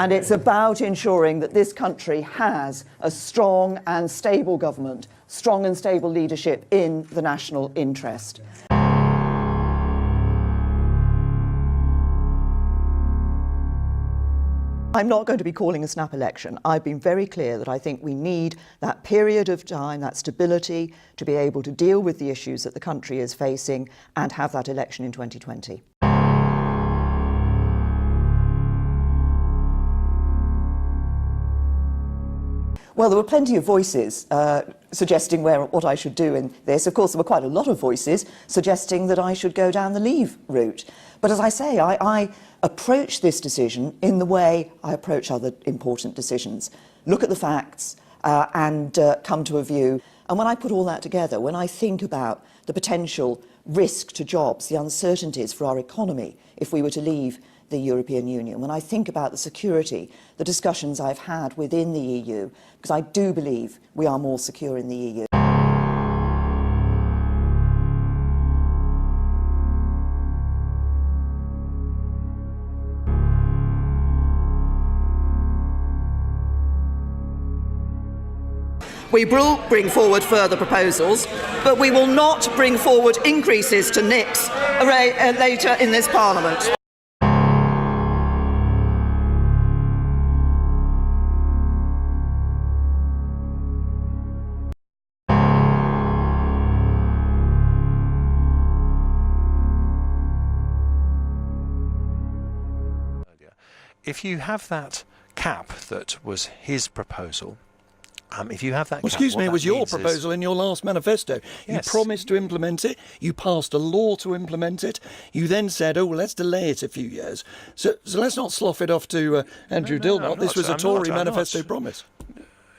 And it's about ensuring that this country has a strong and stable government, strong and stable leadership in the national interest. I'm not going to be calling a snap election. I've been very clear that I think we need that period of time, that stability, to be able to deal with the issues that the country is facing and have that election in 2020. Well, there were plenty of voices suggesting what I should do in this. Of course, there were quite a lot of voices suggesting that I should go down the leave route. But as I say, I approach this decision in the way I approach other important decisions. Look at the facts and come to a view. And when I put all that together, when I think about the potential risk to jobs, the uncertainties for our economy if we were to leave the European Union, when I think about the security, the discussions I've had within the EU, because I do believe we are more secure in the EU. We will bring forward further proposals, but we will not bring forward increases to NICs later in this Parliament. If you have that cap that was his proposal, if you have that, excuse me, it was your proposal in your last manifesto. Yes. You promised to implement it. You passed a law to implement it. You then said, "Oh, well, let's delay it a few years." So let's not slough it off to Andrew Dilnot. This was a Tory manifesto promise.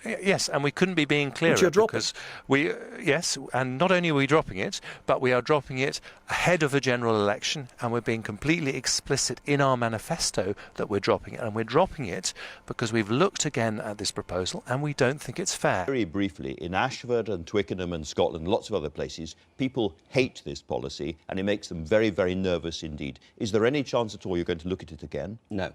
Yes, and we couldn't be being clearer because yes, and not only are we dropping it, but we are dropping it ahead of a general election, and we're being completely explicit in our manifesto that we're dropping it, and we're dropping it because we've looked again at this proposal and we don't think it's fair. Very briefly, in Ashford and Twickenham and Scotland, lots of other places, people hate this policy and it makes them very, very nervous indeed. Is there any chance at all you're going to look at it again? No.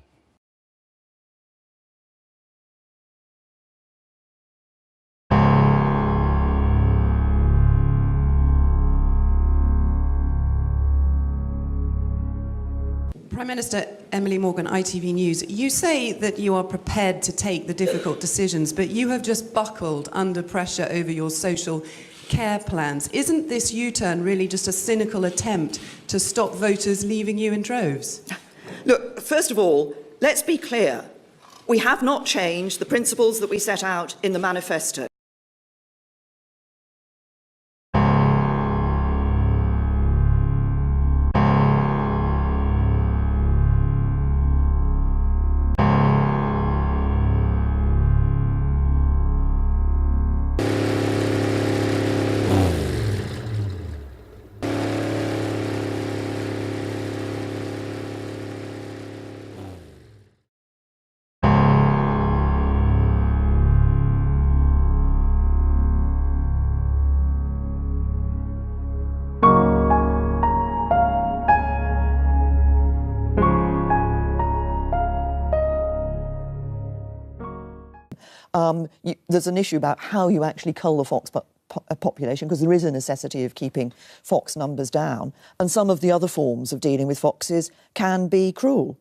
Prime Minister Emily Morgan, ITV News, you say that you are prepared to take the difficult decisions, but you have just buckled under pressure over your social care plans. Isn't this U-turn really just a cynical attempt to stop voters leaving you in droves? Look, first of all, let's be clear. We have not changed the principles that we set out in the manifesto. There's an issue about how you actually cull the fox population, because there is a necessity of keeping fox numbers down, and some of the other forms of dealing with foxes can be cruel.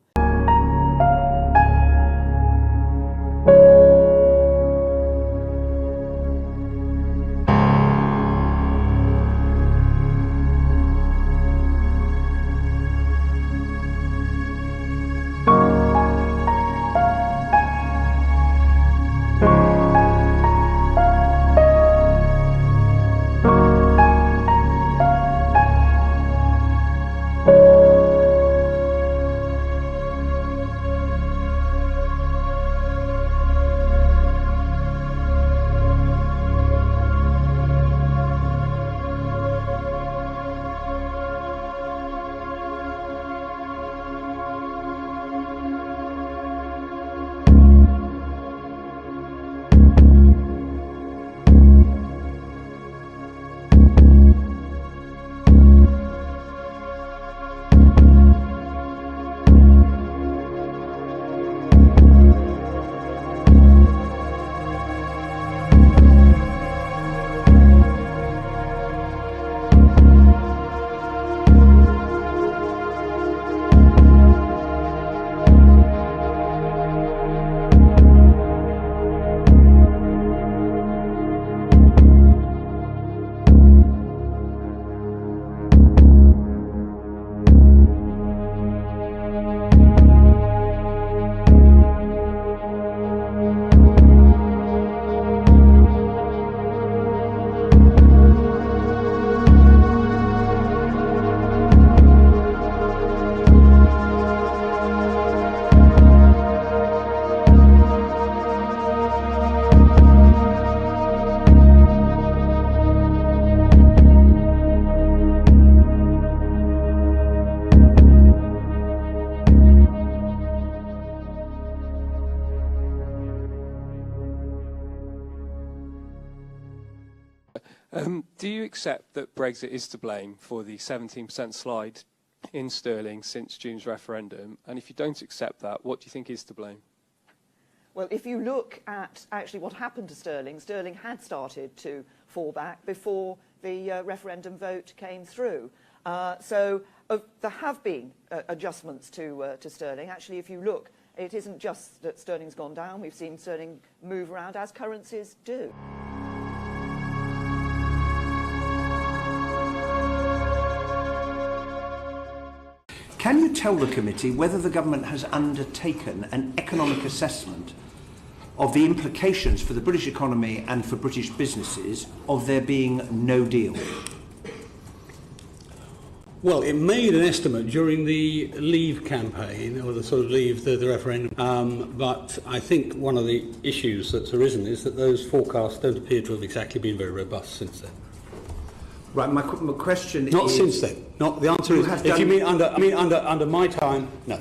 Do you accept that Brexit is to blame for the 17% slide in sterling since June's referendum? And if you don't accept that, what do you think is to blame? Well, if you look at actually what happened to sterling, sterling had started to fall back before the referendum vote came through. So there have been adjustments to sterling. Actually, if you look, it isn't just that sterling's gone down. We've seen sterling move around as currencies do. Can you tell the committee whether the government has undertaken an economic assessment of the implications for the British economy and for British businesses of there being no deal? Well, it made an estimate during the Leave campaign, or the sort of Leave, the referendum, but I think one of the issues that's arisen is that those forecasts don't appear to have exactly been very robust since then. Right, my question Not is... since then. Not, the answer is, if you mean under my time, no.